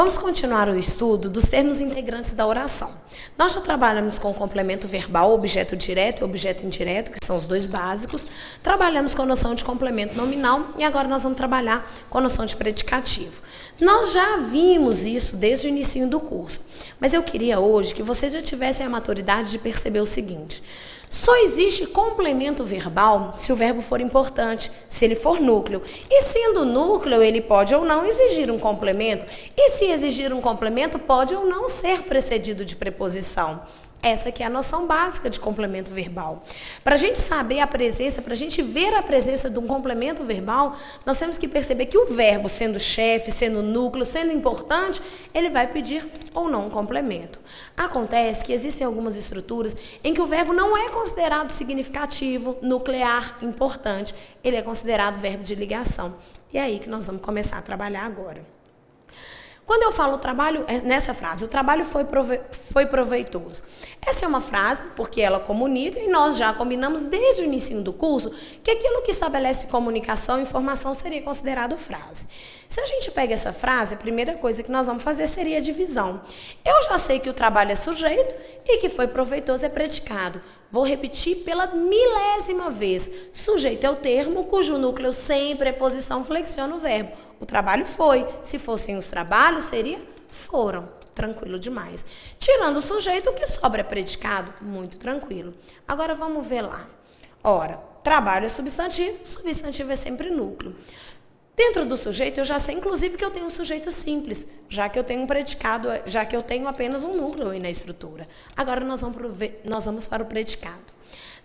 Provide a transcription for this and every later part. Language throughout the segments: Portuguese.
Vamos continuar o estudo dos termos integrantes da oração. Nós já trabalhamos com complemento verbal, objeto direto e objeto indireto, que são os dois básicos. Trabalhamos com a noção de complemento nominal e agora nós vamos trabalhar com a noção de predicativo. Nós já vimos isso desde o início do curso, mas eu queria hoje que vocês já tivessem a maturidade de perceber o seguinte: só existe complemento verbal se o verbo for importante, se ele for núcleo. E sendo núcleo, ele pode ou não exigir um complemento. E se exigir um complemento, pode ou não ser precedido de preposição. Essa aqui é a noção básica de complemento verbal. Para a gente saber a presença, para a gente ver a presença de um complemento verbal, nós temos que perceber que o verbo, sendo chefe, sendo núcleo, sendo importante, ele vai pedir ou não um complemento. Acontece que existem algumas estruturas em que o verbo não é considerado significativo, nuclear, importante. Ele é considerado verbo de ligação. E é aí que nós vamos começar a trabalhar agora. Quando eu falo trabalho, nessa frase, o trabalho foi proveitoso. Essa é uma frase porque ela comunica e nós já combinamos desde o início do curso que aquilo que estabelece comunicação e informação seria considerado frase. Se a gente pega essa frase, a primeira coisa que nós vamos fazer seria a divisão. Eu já sei que o trabalho é sujeito e que foi proveitoso é predicado. Vou repetir pela milésima vez. Sujeito é o termo cujo núcleo sem preposição flexiona o verbo. O trabalho foi. Se fossem os trabalhos, seria foram. Tranquilo demais. Tirando o sujeito, o que sobra é predicado. Muito tranquilo. Agora vamos ver lá. Ora, trabalho é substantivo, substantivo é sempre núcleo. Dentro do sujeito, eu já sei, inclusive, que eu tenho um sujeito simples, já que eu tenho um predicado, já que eu tenho apenas um núcleo aí na estrutura. Agora nós vamos para o predicado.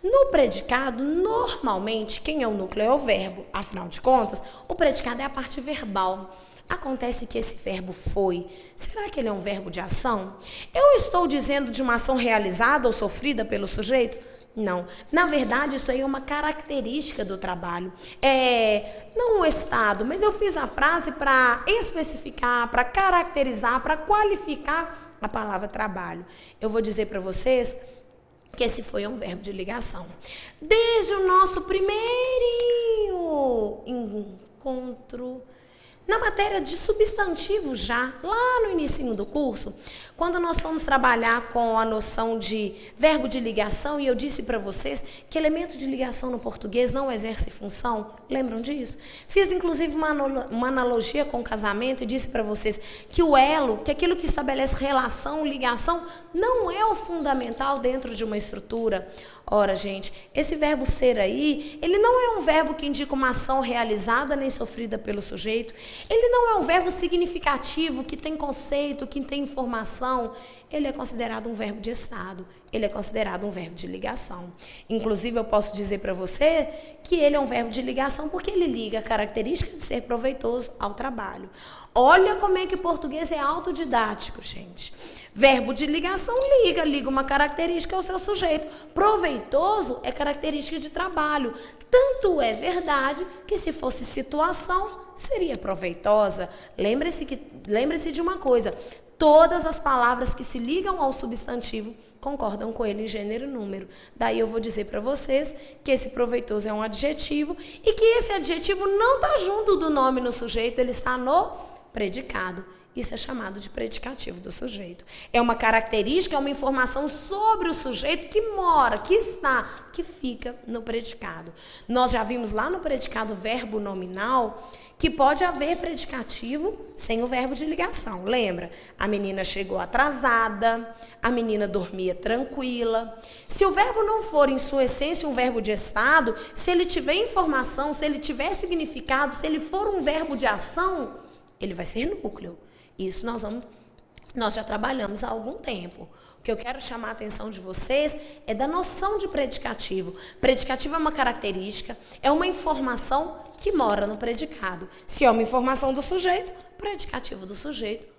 No predicado, normalmente, quem é o núcleo é o verbo. Afinal de contas, o predicado é a parte verbal. Acontece que esse verbo foi. Será que ele é um verbo de ação? Eu estou dizendo de uma ação realizada ou sofrida pelo sujeito? Não. Na verdade, isso aí é uma característica do trabalho. Não o estado, mas eu fiz a frase para especificar, para caracterizar, para qualificar a palavra trabalho. Eu vou dizer para vocês que esse foi um verbo de ligação. Desde o nosso primeiro encontro na matéria de substantivo já, lá no início do curso, quando nós fomos trabalhar com a noção de verbo de ligação, e eu disse para vocês que elemento de ligação no português não exerce função, lembram disso? Fiz inclusive uma analogia com o casamento e disse para vocês que o elo, que aquilo que estabelece relação, ligação, não é o fundamental dentro de uma estrutura. Ora, gente, esse verbo ser aí, ele não é um verbo que indica uma ação realizada nem sofrida pelo sujeito. Ele não é um verbo significativo, que tem conceito, que tem informação. Ele é considerado um verbo de estado. Ele é considerado um verbo de ligação. Inclusive, eu posso dizer para você que ele é um verbo de ligação porque ele liga a característica de ser proveitoso ao trabalho. Olha como é que o português é autodidático, gente. Verbo de ligação liga uma característica ao seu sujeito. Proveitoso é característica de trabalho. Tanto é verdade que se fosse situação, seria proveitosa. Lembre-se de uma coisa. Todas as palavras que se ligam ao substantivo concordam com ele em gênero e número. Daí eu vou dizer para vocês que esse proveitoso é um adjetivo e que esse adjetivo não está junto do nome no sujeito, ele está no predicado. Isso é chamado de predicativo do sujeito. É uma característica, é uma informação sobre o sujeito que mora, que está, que fica no predicado. Nós já vimos lá no predicado verbo nominal que pode haver predicativo sem o verbo de ligação. Lembra? A menina chegou atrasada, a menina dormia tranquila. Se o verbo não for, em sua essência, um verbo de estado, se ele tiver informação, se ele tiver significado, se ele for um verbo de ação, ele vai ser núcleo. Isso nós já trabalhamos há algum tempo. O que eu quero chamar a atenção de vocês é da noção de predicativo. Predicativo é uma característica, é uma informação que mora no predicado. Se é uma informação do sujeito, predicativo do sujeito,